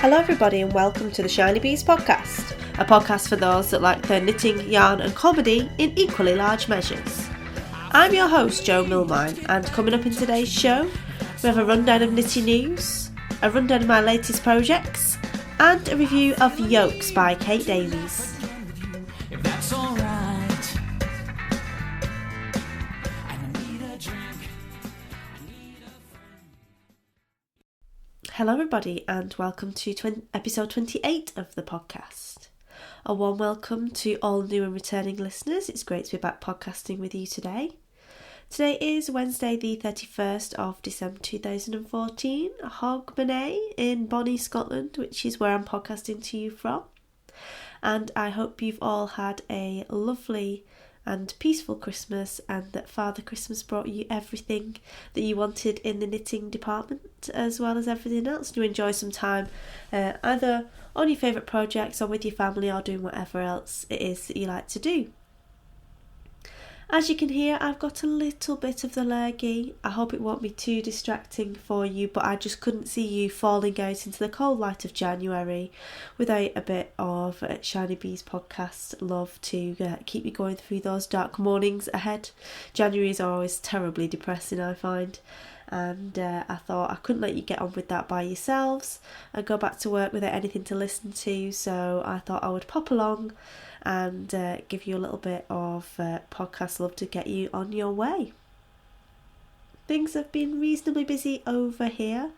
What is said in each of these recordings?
Hello everybody and welcome to the Shiny Bees podcast, a podcast for those that like their knitting, yarn and comedy in equally large measures. I'm your host Jo Milmine, and coming up in today's show we have a rundown of knitting news, a rundown of my latest projects and a review of Yokes by Kate Davies. If that's all right. Hello everybody and welcome to episode 28 of the podcast. A warm welcome to all new and returning listeners. It's great to be back podcasting with you today. Today is Wednesday the 31st of December 2014, Hogmanay in Bonnie, Scotland, which is where I'm podcasting to you from. And I hope you've all had a lovely and peaceful Christmas, and that Father Christmas brought you everything that you wanted in the knitting department as well as everything else, and you enjoy some time either on your favourite projects or with your family or doing whatever else it is that you like to do. As you can hear, I've got a little bit of the lurgy. I hope it won't be too distracting for you, but I just couldn't see you falling out into the cold light of January without a bit of Shiny Bees podcast love to keep you going through those dark mornings ahead. January is always terribly depressing, I find, and I thought I couldn't let you get on with that by yourselves and go back to work without anything to listen to, so I thought I would pop along and give you a little bit of podcast love to get you on your way. Things have been reasonably busy over here.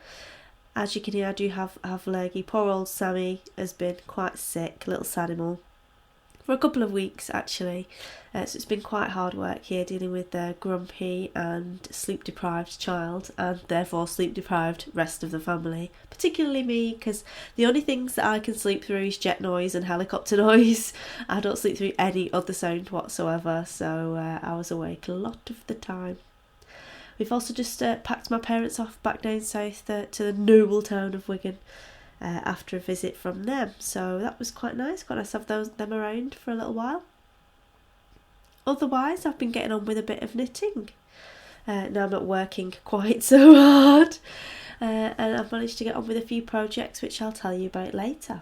As you can hear, I do have lurgy. Poor old Sammy has been quite sick, little animal, for a couple of weeks actually. So it's been quite hard work here dealing with the grumpy and sleep deprived child, and therefore sleep deprived rest of the family, particularly me, because the only things that I can sleep through is jet noise and helicopter noise. I don't sleep through any other sound whatsoever, so I was awake a lot of the time. We've also just packed my parents off back down south to the noble town of Wigan after a visit from them, so that was quite nice. Got nice to have them around for a little while. Otherwise, I've been getting on with a bit of knitting. Now I'm not working quite so hard, and I've managed to get on with a few projects which I'll tell you about later.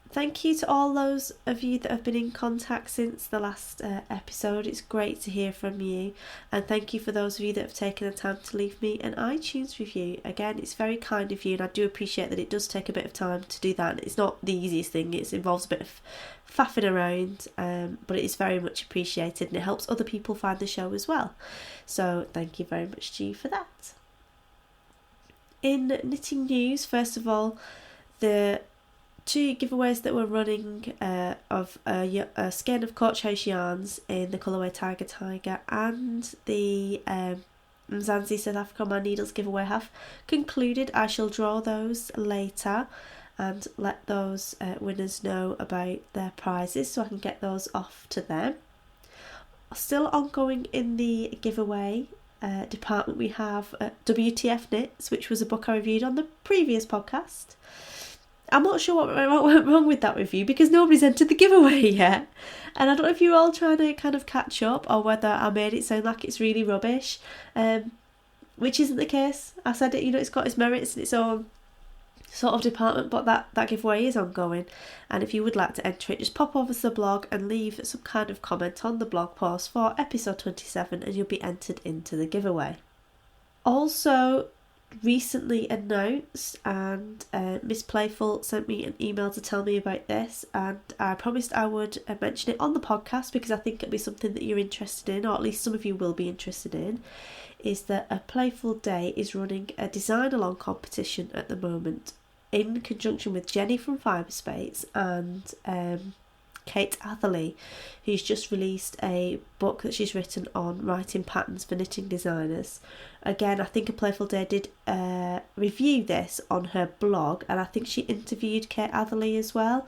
Thank you to all those of you that have been in contact since the last episode. It's great to hear from you, and thank you for those of you that have taken the time to leave me an iTunes review. Again, it's very kind of you, and I do appreciate that it does take a bit of time to do that. It's not the easiest thing, it involves a bit of faffing around, but it is very much appreciated, and it helps other people find the show as well. So thank you very much to you for that. In knitting news, first of all, the 2 giveaways that we're running of a skein of Coach House yarns in the colourway Tiger and the Mzansi South Africa Man Needles giveaway have concluded. I shall draw those later and let those winners know about their prizes so I can get those off to them. Still ongoing in the giveaway department, we have WTF Knits, which was a book I reviewed on the previous podcast. I'm not sure what went wrong with that review because nobody's entered the giveaway yet, and I don't know if you're all trying to kind of catch up or whether I made it sound like it's really rubbish, which isn't the case. I said it, it's got its merits in its own sort of department, but that giveaway is ongoing, and if you would like to enter it, just pop over to the blog and leave some kind of comment on the blog post for episode 27 and you'll be entered into the giveaway. Also, recently announced, and Miss Playful sent me an email to tell me about this, and I promised I would mention it on the podcast because I think it'll be something that you're interested in, or at least some of you will be interested in, is that A Playful Day is running a design along competition at the moment in conjunction with Jenny from Fiberspace and Kate Atherley, who's just released a book that she's written on writing patterns for knitting designers. Again, I think A Playful Day did review this on her blog, and I think she interviewed Kate Atherley as well.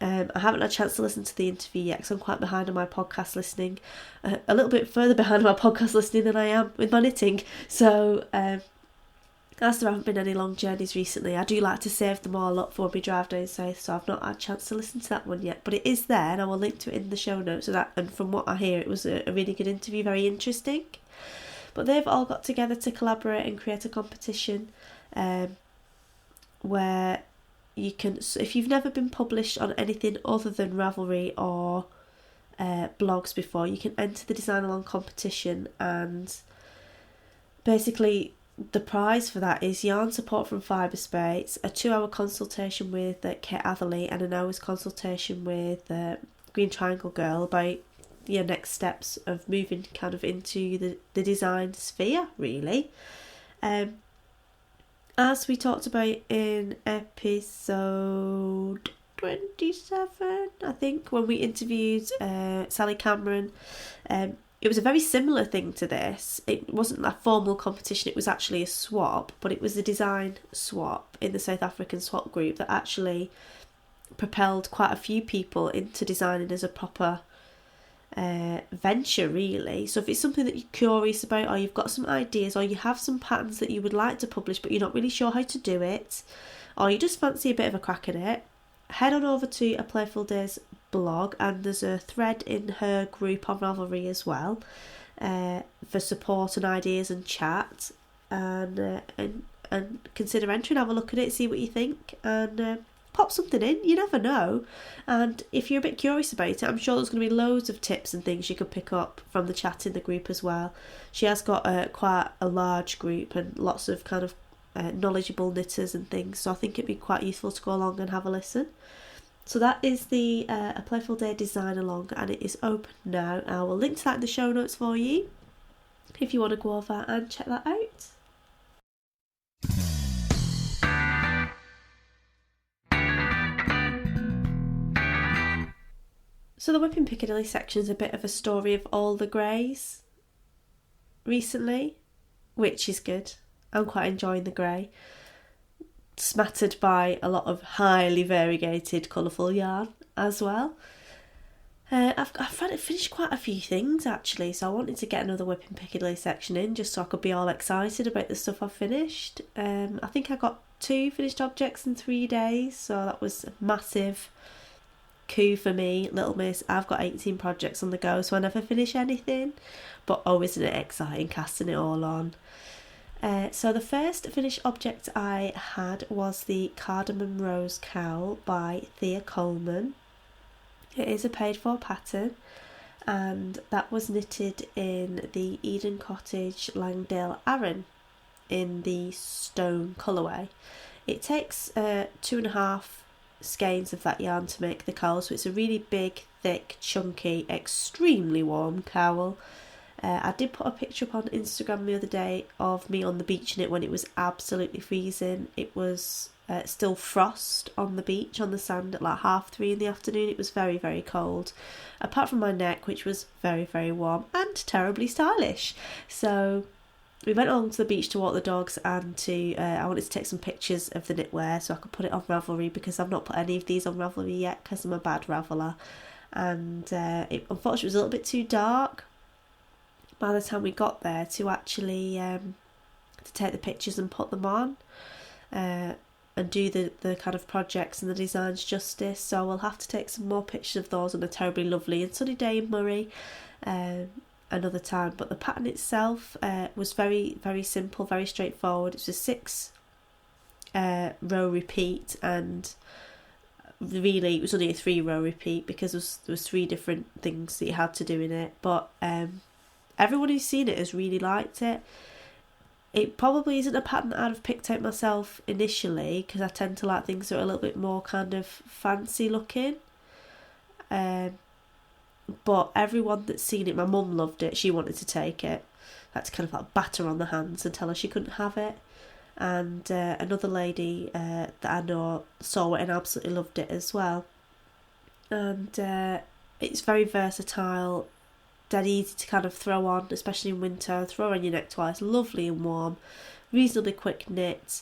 I haven't had a chance to listen to the interview yet because I'm quite behind on my podcast listening, a little bit further behind on my podcast listening than I am with my knitting. So as there haven't been any long journeys recently, I do like to save them all up for when we drive down south, so I've not had a chance to listen to that one yet, but it is there and I will link to it in the show notes. And from what I hear, it was a really good interview, very interesting. But they've all got together to collaborate and create a competition where you can, if you've never been published on anything other than Ravelry or blogs before, you can enter the design along competition, and basically the prize for that is yarn support from Fiberspace, a 2-hour consultation with Kate Atherley, and an hour's consultation with Green Triangle Girl about your next steps of moving kind of into the design sphere, really. As we talked about in episode 27, I think, when we interviewed Sally Cameron, it was a very similar thing to this. It wasn't a formal competition, it was actually a swap, but it was a design swap in the South African swap group that actually propelled quite a few people into designing as a proper venture, really. So if it's something that you're curious about, or you've got some ideas, or you have some patterns that you would like to publish but you're not really sure how to do it, or you just fancy a bit of a crack at it, head on over to A Playful Days blog, and there's a thread in her group on Ravelry as well for support and ideas and chat, and consider entering, have a look at it, see what you think, and pop something in, you never know. And if you're a bit curious about it, I'm sure there's going to be loads of tips and things you could pick up from the chat in the group as well. She has got quite a large group and lots of kind of knowledgeable knitters and things, so I think it'd be quite useful to go along and have a listen. So that is the A Playful Day design along, and it is open now. I will link to that in the show notes for you if you want to go over and check that out. So the Wippin Piccadilly section is a bit of a story of all the greys recently, which is good. I'm quite enjoying the grey, smattered by a lot of highly variegated colourful yarn as well. I've finished quite a few things actually, so I wanted to get another Wippin Piccadilly section in just so I could be all excited about the stuff I've finished. I think I got 2 finished objects in 3 days, so that was a massive coup for me, little miss. I've got 18 projects on the go, so I never finish anything, but oh, isn't it exciting casting it all on. So the first finished object I had was the Cardamom Rose cowl by Thea Colman. It is a paid for pattern, and that was knitted in the Eden Cottage Langdale Aran in the stone colourway. It takes 2.5 skeins of that yarn to make the cowl, so it's a really big, thick, chunky, extremely warm cowl. I did put a picture up on Instagram the other day of me on the beach in it when it was absolutely freezing. It was still frost on the beach, on the sand, at like 3:30 in the afternoon. It was very, very cold, apart from my neck, which was very, very warm and terribly stylish. So we went along to the beach to walk the dogs, and I wanted to take some pictures of the knitwear so I could put it on Ravelry, because I've not put any of these on Ravelry yet because I'm a bad Raveller, and it unfortunately was a little bit too dark by the time we got there to actually to take the pictures and put them on and do the kind of projects and the designs justice. So we'll have to take some more pictures of those on a terribly lovely and sunny day in Murray another time. But the pattern itself was very, very simple, very straightforward. It was a 6 row repeat, and really it was only a 3 row repeat because there was 3 different things that you had to do in it. But everyone who's seen it has really liked it. It probably isn't a pattern that I'd have picked out myself initially, because I tend to like things that are a little bit more kind of fancy looking. But everyone that's seen it, my mum loved it, she wanted to take it. I had to kind of like batter on the hands and tell her she couldn't have it. And another lady that I know saw it and absolutely loved it as well. And it's very versatile, dead easy to kind of throw on, especially in winter. Throw on your neck twice, lovely and warm, reasonably quick knit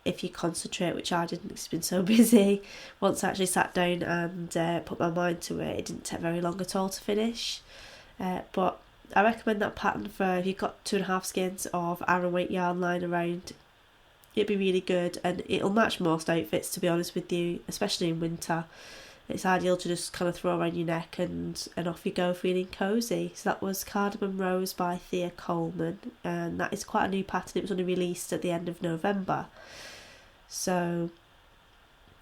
if you concentrate, which I didn't, it's been so busy. Once I actually sat down and put my mind to it, it didn't take very long at all to finish. But I recommend that pattern for if you've got 2.5 skeins of Aran weight yarn lying around. It'd be really good, and it'll match most outfits, to be honest with you, especially in winter. It's ideal to just kind of throw around your neck and off you go, feeling cosy. So that was Cardamom Rose by Thea Colman, and that is quite a new pattern. It was only released at the end of November. So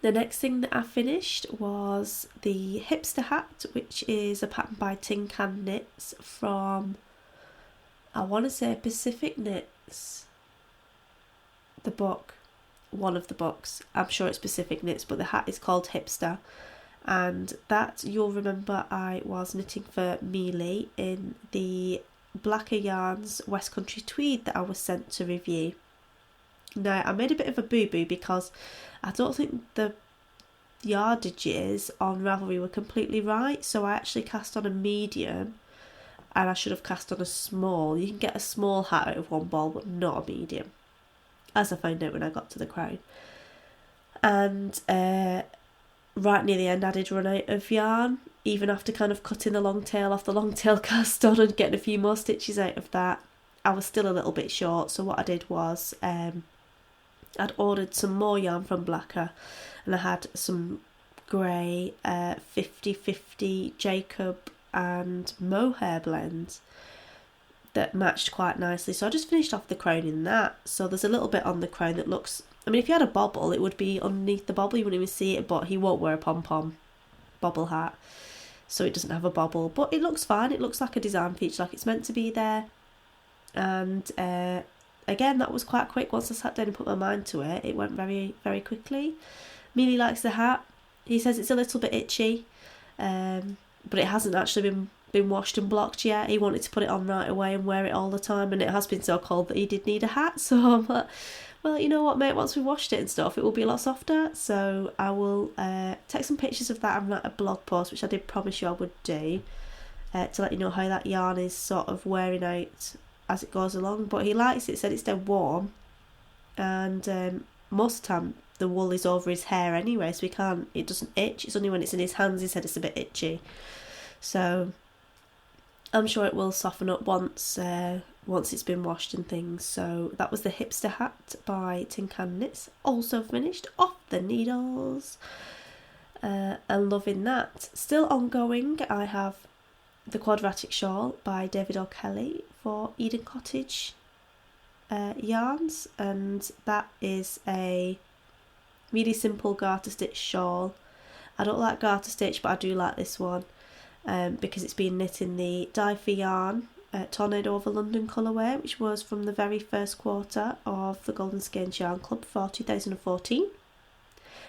the next thing that I finished was the Hipster Hat, which is a pattern by Tin Can Knits from, I want to say, Pacific Knits. The book, one of the books, I'm sure it's Pacific Knits, but the hat is called Hipster. And that, you'll remember, I was knitting for Mealy in the Blacker Yarns West Country Tweed that I was sent to review. Now, I made a bit of a boo-boo because I don't think the yardages on Ravelry were completely right, so I actually cast on a medium and I should have cast on a small. You can get a small hat out of one ball, but not a medium, as I found out when I got to the crown. And right near the end I did run out of yarn, even after kind of cutting the long tail off the long tail cast on and getting a few more stitches out of that. I was still a little bit short, so what I did was I'd ordered some more yarn from Blacker, and I had some grey 50-50 Jacob and mohair blends that matched quite nicely, so I just finished off the crown in that. So there's a little bit on the crown that looks, I mean, if you had a bobble it would be underneath the bobble, you wouldn't even see it, but he won't wear a pom-pom bobble hat, so it doesn't have a bobble, but it looks fine. It looks like a design feature, like it's meant to be there. And again, that was quite quick. Once I sat down and put my mind to it, it went very, very quickly. Mealy likes the hat. He says it's a little bit itchy, but it hasn't actually been washed and blocked yet. He wanted to put it on right away and wear it all the time, and it has been so cold that he did need a hat. So I'm like, well, you know what, mate, once we washed it and stuff, it will be a lot softer. So I will take some pictures of that and write a blog post, which I did promise you I would do, to let you know how that yarn is sort of wearing out as it goes along. But he likes it, said it's dead warm, and most of the time the wool is over his hair anyway, so it doesn't itch. It's only when it's in his hands he said it's a bit itchy. So I'm sure it will soften up once it's been washed and things. So that was the Hipster Hat by Tin Can Knits. Also finished off the needles, and loving that. Still ongoing, I have the Quadratic Shawl by David O'Kelly for Eden Cottage Yarns, and that is a really simple garter stitch shawl. I don't like garter stitch, but I do like this one because it's been knit in the Dye for Yarn Tornado Over London colourway, which was from the very first quarter of the Golden Skein Yarn Club for 2014,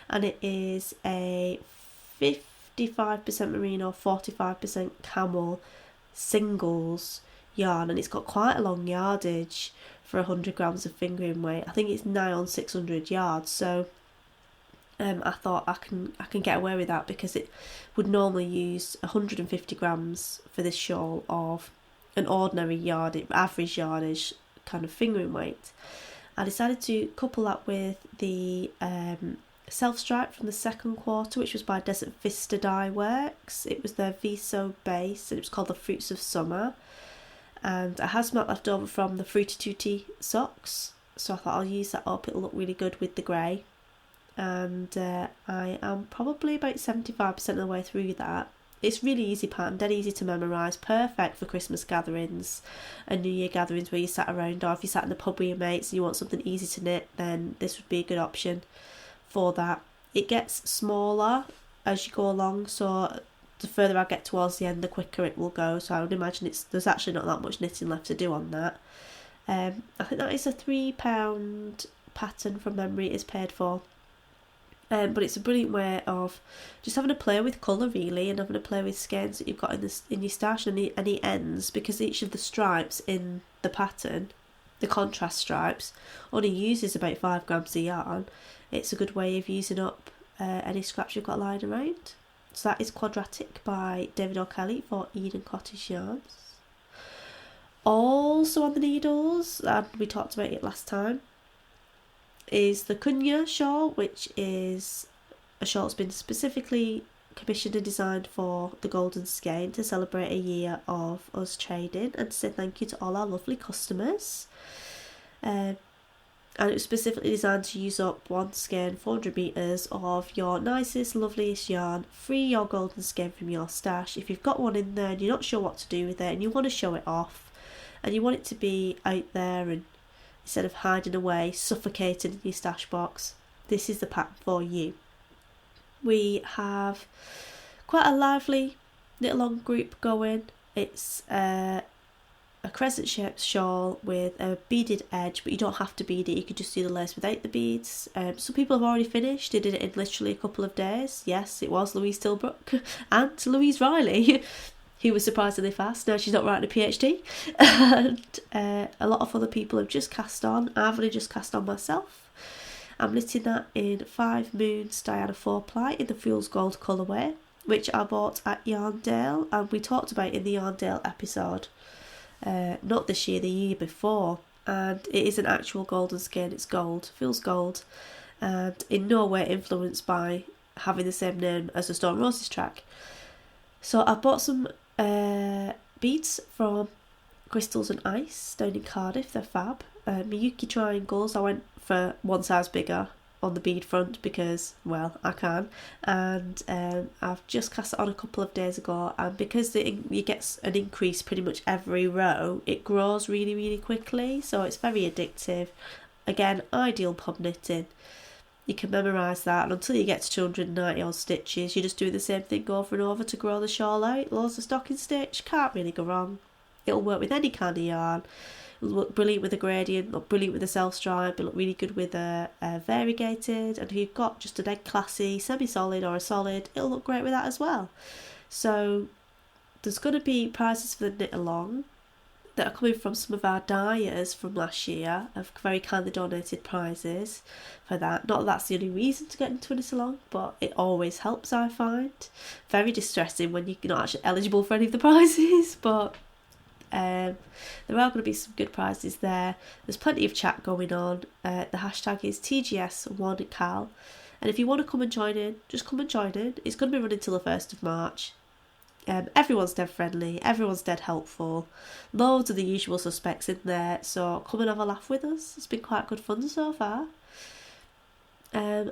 and it is a 55% merino, 45% camel singles yarn, and it's got quite a long yardage for 100 grams of fingering weight. I think it's nigh on 600 yards, so I thought I can get away with that, because it would normally use 150 grams for this shawl of an ordinary average yardage kind of fingering weight. I decided to couple that with the self-stripe from the second quarter, which was by Desert Vista Dye Works. It was their Viso base, and it was called the Fruits of Summer, and I had some left over from the Fruity Tooty socks, so I thought I'll use that up. It'll look really good with the grey, and I am probably about 75% of the way through that. It's really easy pattern, dead easy to memorise, perfect for Christmas gatherings and New Year gatherings where you sat around, or if you sat in the pub with your mates and you want something easy to knit, then this would be a good option for that. It gets smaller as you go along, so the further I get towards the end, the quicker it will go, so I would imagine there's actually not that much knitting left to do on that. I think that is a £3 pattern from memory. It is paid for. But it's a brilliant way of just having a play with colour, really, and having a play with skeins that you've got in your stash and any ends, because each of the stripes in the pattern, the contrast stripes, only uses about 5 grams of yarn. It's a good way of using up any scraps you've got lying around. So that is Quadratic by David O'Kelly for Eden Cottage Yarns. Also on the needles, and we talked about it last time, is the Kunye shawl, which is a shawl that's been specifically commissioned and designed for the Golden Skein to celebrate a year of us trading and to say thank you to all our lovely customers. And it was specifically designed to use up one skein, 400 metres of your nicest, loveliest yarn. Free your Golden Skein from your stash. If you've got one in there and you're not sure what to do with it and you want to show it off and you want it to be out there and instead of hiding away, suffocating in your stash box, this is the pattern for you. We have quite a lively knit along group going. It's a crescent shaped shawl with a beaded edge, but you don't have to bead it, you could just do the lace without the beads. Some people have already finished, they did it in literally a couple of days. Yes, it was Louise Tilbrook and Louise Riley who was surprisingly fast. Now she's not writing a PhD. And a lot of other people have just cast on. I've only just cast on myself. I'm knitting that in 5 Moons Diana 4 ply in the Fool's Gold colourway, which I bought at Yarndale, and we talked about in the Yarndale episode. Not this year, the year before. And it is an actual Golden Skein, it's gold, Fool's Gold, and in no way influenced by having the same name as the Stone Roses track. So I bought some beads from Crystals and Ice down in Cardiff, they're fab. Miyuki triangles, I went for one size bigger on the bead front because, well, I can, and I've just cast it on a couple of days ago, and because you get an increase pretty much every row, it grows really, really quickly, so it's very addictive. Again, ideal pub knitting. You can memorise that, and until you get to 290 odd stitches, you're just doing the same thing over and over to grow the shawl out. Loads of stocking stitch, can't really go wrong. It'll work with any kind of yarn. It'll look brilliant with a gradient, look brilliant with a self-stripe, it'll look really good with a variegated, and if you've got just a dead classy semi-solid or a solid, it'll look great with that as well. So there's going to be prizes for the knit along that are coming from some of our dyers from last year, have very kindly donated prizes for that. Not that that's the only reason to get into a knit along, but it always helps, I find. Very distressing when you're not actually eligible for any of the prizes, but there are going to be some good prizes there. There's plenty of chat going on. The hashtag is TGS1cowl, and if you want to come and join in, just come and join in. It's going to be running till the 1st of March. Everyone's dead friendly, everyone's dead helpful, loads of the usual suspects in there, so come and have a laugh with us. It's been quite good fun so far. I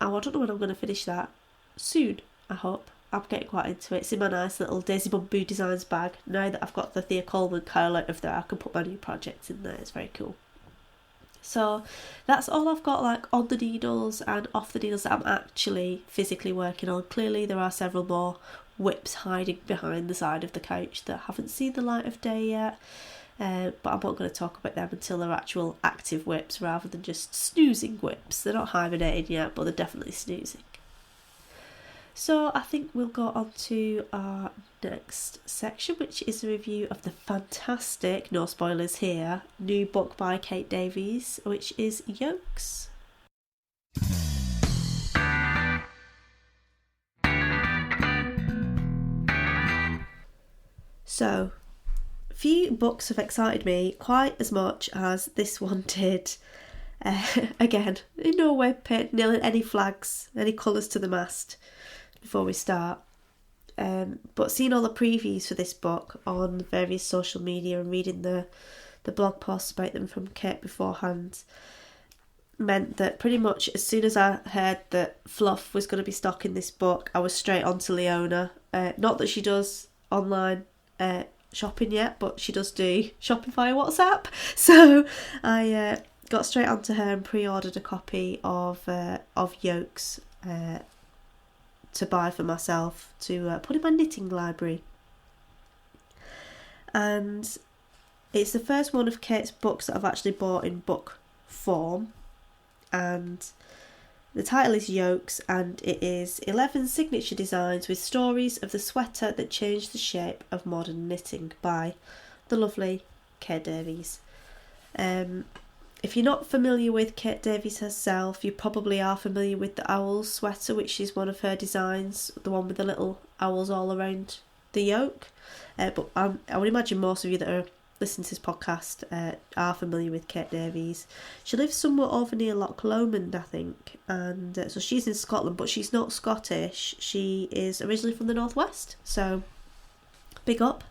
don't know when I'm going to finish that. Soon, I hope. I'm getting quite into it. It's in my nice little Daisy Bamboo Designs bag. Now that I've got the Thea Colman cowl out of there, I can put my new projects in there. It's very cool. So that's all I've got like on the needles and off the needles that I'm actually physically working on. Clearly there are several more whips hiding behind the side of the couch that haven't seen the light of day yet. But I'm not going to talk about them until they're actual active whips rather than just snoozing whips. They're not hibernating yet, but they're definitely snoozing. So I think we'll go on to our next section, which is a review of the fantastic, no spoilers here, new book by Kate Davies, which is Yokes. So, few books have excited me quite as much as this one did. Again, in no way nailing any flags, any colours to the mast before we start, but seeing all the previews for this book on various social media and reading the blog posts about them from Kate beforehand meant that pretty much as soon as I heard that Fluff was going to be stocking this book, I was straight on to Leona. Not that she does online shopping yet, but she does do shopping via WhatsApp, so I got straight onto her and pre-ordered a copy of Yokes to buy for myself to put in my knitting library. And it's the first one of Kate's books that I've actually bought in book form, and the title is Yokes, and it is 11 signature designs with stories of the sweater that changed the shape of modern knitting by the lovely Clare Davies. If you're not familiar with Kate Davies herself, you probably are familiar with the owl sweater, which is one of her designs, the one with the little owls all around the yoke. But I would imagine most of you that are listening to this podcast are familiar with Kate Davies. She lives somewhere over near Loch Lomond, I think, and so she's in Scotland, but she's not Scottish. She is originally from the Northwest, so big up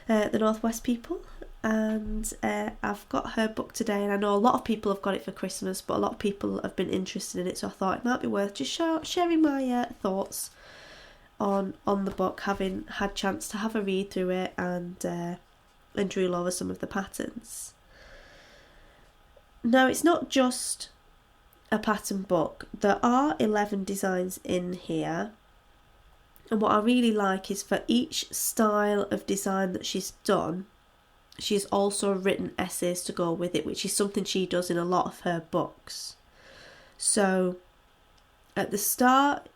the Northwest people. And I've got her book today, and I know a lot of people have got it for Christmas, but a lot of people have been interested in it, so I thought it might be worth just sharing my thoughts on the book, having had chance to have a read through it and drool over some of the patterns. Now, it's not just a pattern book. There are 11 designs in here, and what I really like is for each style of design that she's done, she's also written essays to go with it, which is something she does in a lot of her books. So at the start,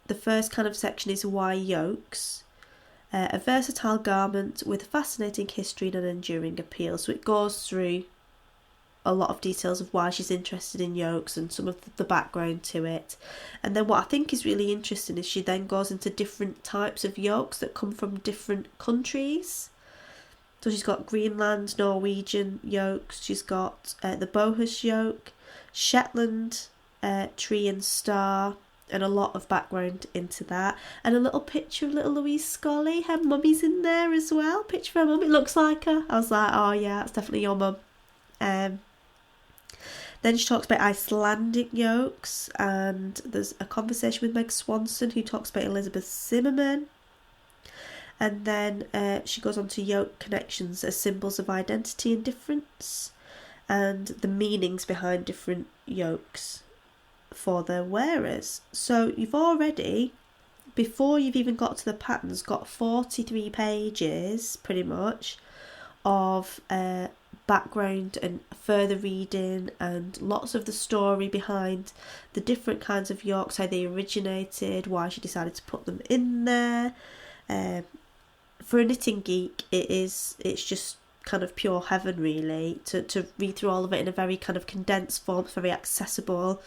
the first kind of section is Why Yokes? A versatile garment with a fascinating history and an enduring appeal. So it goes through a lot of details of why she's interested in yokes and some of the background to it. And then what I think is really interesting is she then goes into different types of yokes that come from different countries. So she's got Greenland, Norwegian yokes, she's got the Bohus yoke, Shetland, tree and star, and a lot of background into that. And a little picture of little Louise Scully, her mummy's in there as well. Picture of her mum, it looks like her. I was like, oh yeah, that's definitely your mum. Then she talks about Icelandic yokes, and there's a conversation with Meg Swanson who talks about Elizabeth Zimmerman. And then she goes on to yoke connections as symbols of identity and difference, and the meanings behind different yokes for their wearers. So you've already, before you've even got to the patterns, got 43 pages pretty much of background and further reading, and lots of the story behind the different kinds of yokes, how they originated, why she decided to put them in there. For a knitting geek, it's just kind of pure heaven really to read through all of it in a very kind of condensed form. It's very accessible,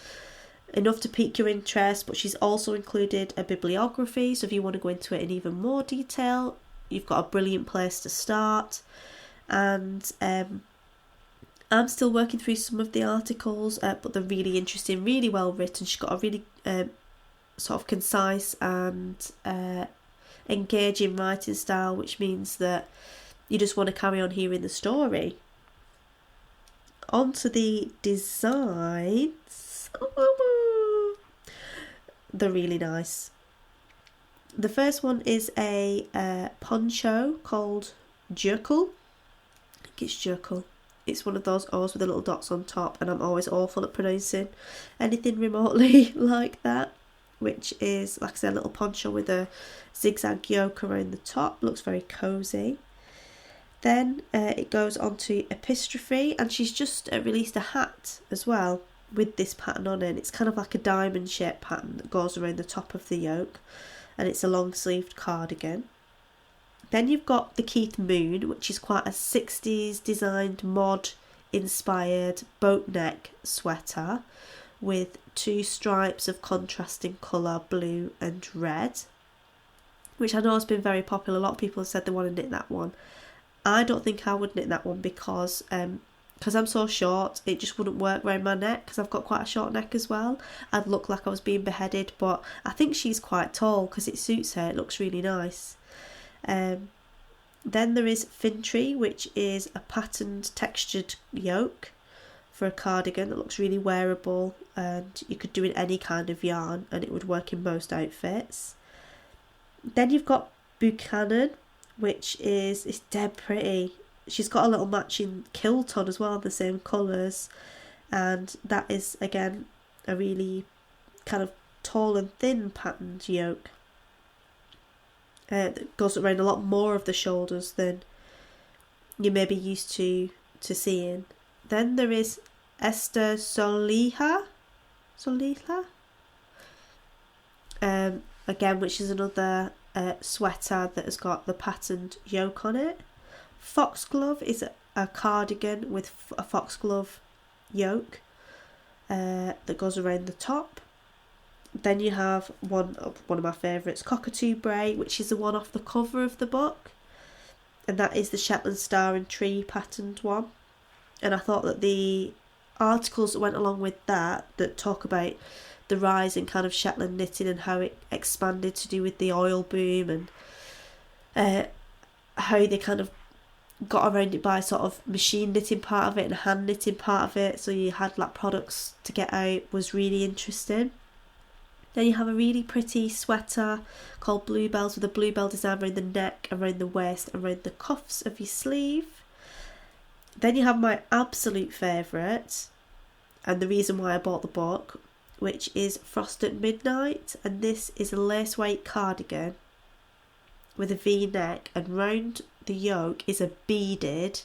enough to pique your interest, but she's also included a bibliography, so if you want to go into it in even more detail, you've got a brilliant place to start. And I'm still working through some of the articles, but they're really interesting, really well written. She's got a really sort of concise and engaging writing style, which means that you just want to carry on hearing the story. On to the designs. They're really nice. The first one is a poncho called Jerkle. I think it's Jerkle. It's one of those O's with the little dots on top, and I'm always awful at pronouncing anything remotely like that, which is, like I said, a little poncho with a zigzag yoke around the top. Looks very cosy. Then it goes on to epistrophe, and she's just released a hat as well with this pattern on it. It's kind of like a diamond shaped pattern that goes around the top of the yoke, and it's a long sleeved cardigan. Then you've got the Keith Moon, which is quite a 60s designed mod inspired boat neck sweater with 2 stripes of contrasting colour, blue and red, which I know has been very popular. A lot of people have said they want to knit that one. I don't think I would knit that one because I'm so short, it just wouldn't work around my neck, because I've got quite a short neck as well. I'd look like I was being beheaded, but I think she's quite tall because it suits her. It looks really nice. Then there is Fintry, which is a patterned textured yoke for a cardigan that looks really wearable, and you could do in any kind of yarn and it would work in most outfits. Then you've got Buchanan, which is dead pretty. She's got a little matching kilt on as well, the same colours, and that is again a really kind of tall and thin patterned yoke. That goes around a lot more of the shoulders than you may be used to seeing. Then there is Esther Soliha, again, which is another sweater that has got the patterned yoke on it. Foxglove is a cardigan with a foxglove yoke that goes around the top. Then you have one of my favourites, Cockatoo Bray, which is the one off the cover of the book, and that is the Shetland Star and Tree patterned one. And I thought that the articles that went along with that talk about the rise in kind of Shetland knitting and how it expanded to do with the oil boom, and how they kind of got around it by sort of machine knitting part of it and hand knitting part of it, so you had like products to get out, was really interesting. Then you have a really pretty sweater called Bluebells with a bluebell design around the neck, around the waist, around the cuffs of your sleeve. Then you have my absolute favourite, and the reason why I bought the book, which is Frost at Midnight, and this is a lace weight cardigan with a V-neck, and round the yoke is a beaded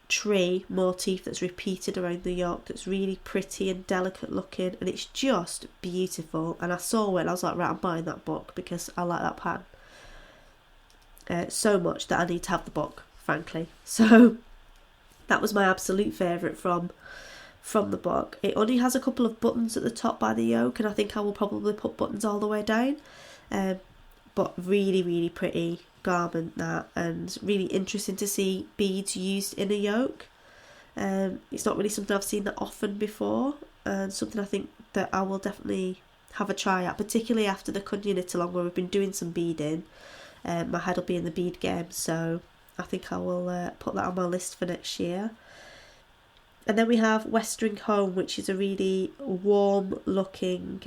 tree motif that's repeated around the yoke, that's really pretty and delicate looking, and it's just beautiful. And I saw it and I was like, right, I'm buying that book because I like that pattern so much that I need to have the book, frankly. So that was my absolute favourite from the book. It only has a couple of buttons at the top by the yoke, and I think I will probably put buttons all the way down, but really, really pretty garment that, and really interesting to see beads used in a yoke. It's not really something I've seen that often before, and something I think that I will definitely have a try at, particularly after the Kunye knit along where we've been doing some beading. My head will be in the bead game, so I think I will put that on my list for next year. And then we have Westering Home, which is a really warm looking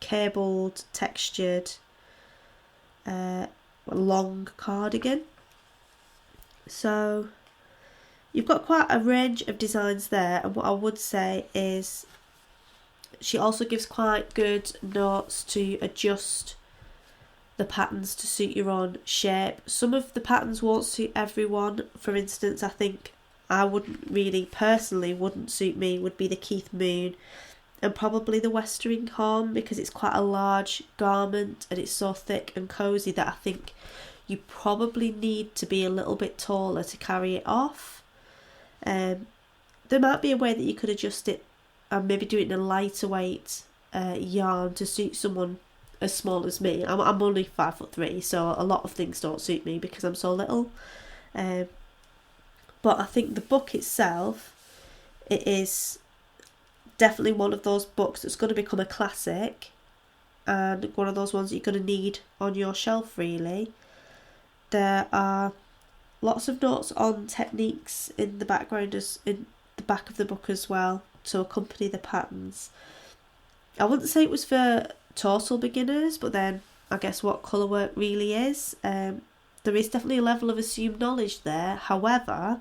cabled, textured long cardigan. So you've got quite a range of designs there, and what I would say is she also gives quite good notes to adjust the patterns to suit your own shape. Some of the patterns won't suit everyone. For instance, I think I wouldn't suit me would be the Keith Moon and probably the Westering Home, because it's quite a large garment and it's so thick and cosy that I think you probably need to be a little bit taller to carry it off. There might be a way that you could adjust it and maybe do it in a lighter weight yarn to suit someone as small as me. I'm only 5'3", so a lot of things don't suit me because I'm so little. But I think the book itself, it is definitely one of those books that's going to become a classic, and one of those ones that you're going to need on your shelf, really. There are lots of notes on techniques in the background, as in the back of the book as well, to accompany the patterns. I wouldn't say it was for total beginners, but then I guess what colour work really is. There is definitely a level of assumed knowledge there. However,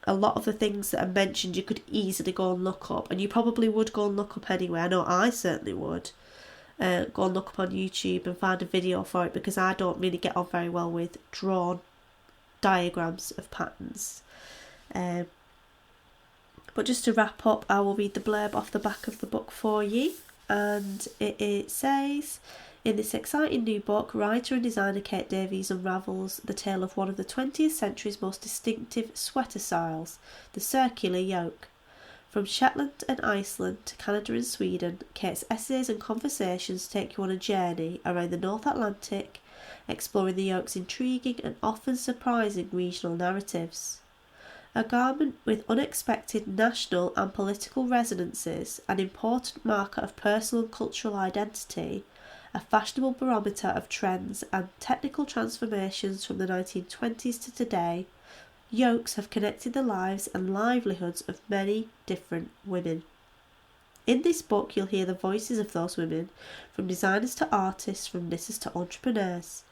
a lot of the things that are mentioned you could easily go and look up, and you probably would go and look up anyway. I know I certainly would go and look up on YouTube and find a video for it, because I don't really get on very well with drawn diagrams of patterns. But just to wrap up, I will read the blurb off the back of the book for you, and it says, in this exciting new book, writer and designer Clare Devine unravels the tale of one of the 20th century's most distinctive sweater styles, the circular yoke. From Shetland and Iceland to Canada and Sweden, Kate's essays and conversations take you on a journey around the North Atlantic, exploring the yoke's intriguing and often surprising regional narratives. A garment with unexpected national and political resonances, an important marker of personal and cultural identity, a fashionable barometer of trends and technical transformations from the 1920s to today, yokes have connected the lives and livelihoods of many different women. In this book, you'll hear the voices of those women, from designers to artists, from knitters to entrepreneurs.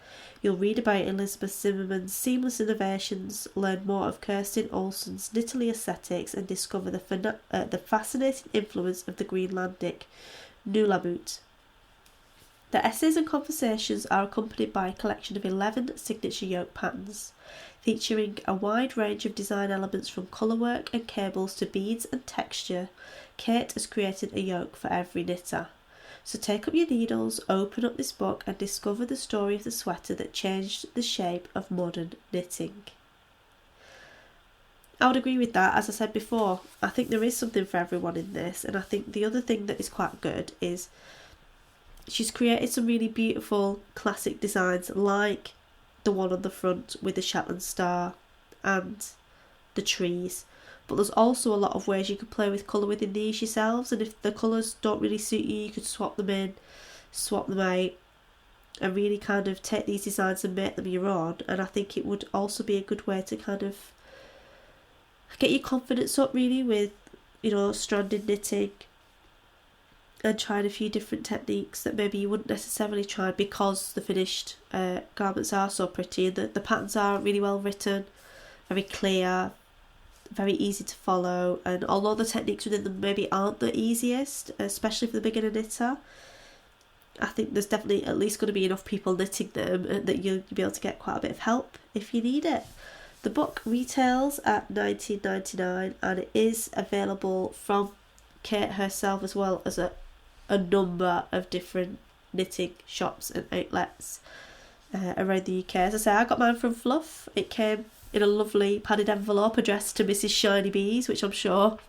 You'll read about Elizabeth Zimmerman's seamless innovations, learn more of Kirsten Olsen's knitterly aesthetics, and discover the fascinating influence of the Greenlandic Nulabut. The essays and conversations are accompanied by a collection of 11 signature yoke patterns, featuring a wide range of design elements from colourwork and cables to beads and texture. Kate has created a yoke for every knitter. So take up your needles, open up this book and discover the story of the sweater that changed the shape of modern knitting. I would agree with that. As I said before, I think there is something for everyone in this, and I think the other thing that is quite good is she's created some really beautiful classic designs, like the one on the front with the Shetland star and the trees. But there's also a lot of ways you could play with colour within these yourselves, and if the colours don't really suit you, you could swap them in, swap them out, and really kind of take these designs and make them your own. And I think it would also be a good way to kind of get your confidence up, really, with, you know, stranded knitting and trying a few different techniques that maybe you wouldn't necessarily try, because the finished garments are so pretty and the patterns are really well written, very clear, very easy to follow, and although the techniques within them maybe aren't the easiest, especially for the beginner knitter, I think there's definitely at least going to be enough people knitting them that you'll be able to get quite a bit of help if you need it. The book retails at $19.99 and it is available from Kate herself as well as a number of different knitting shops and outlets around the UK. As I say, I got mine from Fluff. It came in a lovely padded envelope addressed to Mrs. Shiny Bees, which I'm sure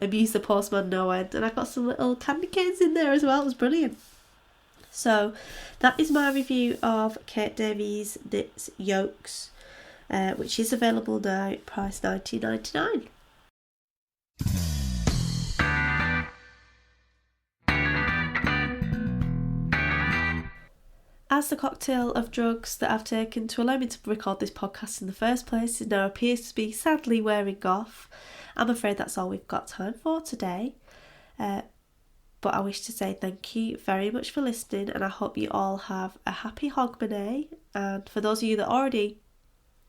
amused the postman no end. And I got some little candy canes in there as well. It was brilliant. So that is my review of Kate Davies Knits Yokes, which is available now, priced $19.99. As the cocktail of drugs that I've taken to allow me to record this podcast in the first place now appears to be sadly wearing off, I'm afraid that's all we've got time for today. But I wish to say thank you very much for listening, and I hope you all have a happy Hogmanay. And for those of you that already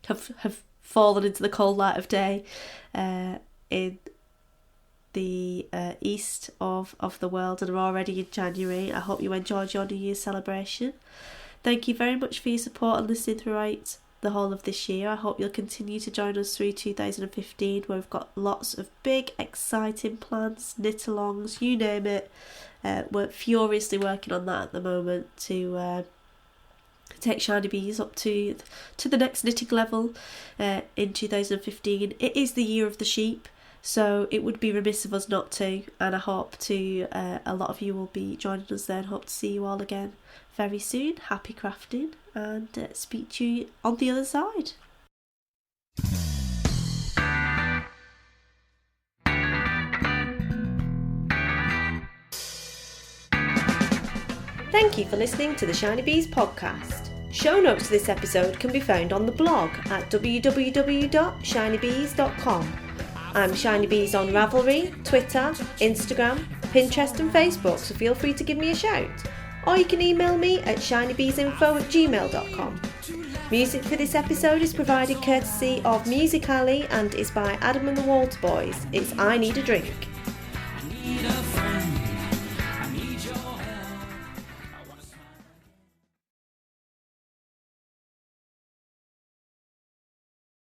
have fallen into the cold light of day in the east of the world and are already in January, I hope you enjoyed your New Year's celebration. Thank you very much for your support and listening throughout the whole of this year. I hope you'll continue to join us through 2015, where we've got lots of big exciting plans, knit-alongs, you name it. We're furiously working on that at the moment to take Shiny Bees up to the next knitting level in 2015. It is the year of the sheep, so it would be remiss of us not to, and I hope to a lot of you will be joining us then. Hope to see you all again very soon. Happy crafting, and speak to you on the other side. Thank you for listening to the Shiny Bees podcast. Show notes to this episode can be found on the blog at www.shinybees.com. I'm Shiny Bees on Ravelry, Twitter, Instagram, Pinterest and Facebook, so feel free to give me a shout. Or you can email me at shinybeesinfo@gmail.com. Music for this episode is provided courtesy of Music Alley and is by Adam and the Water Boys. It's I Need a Drink.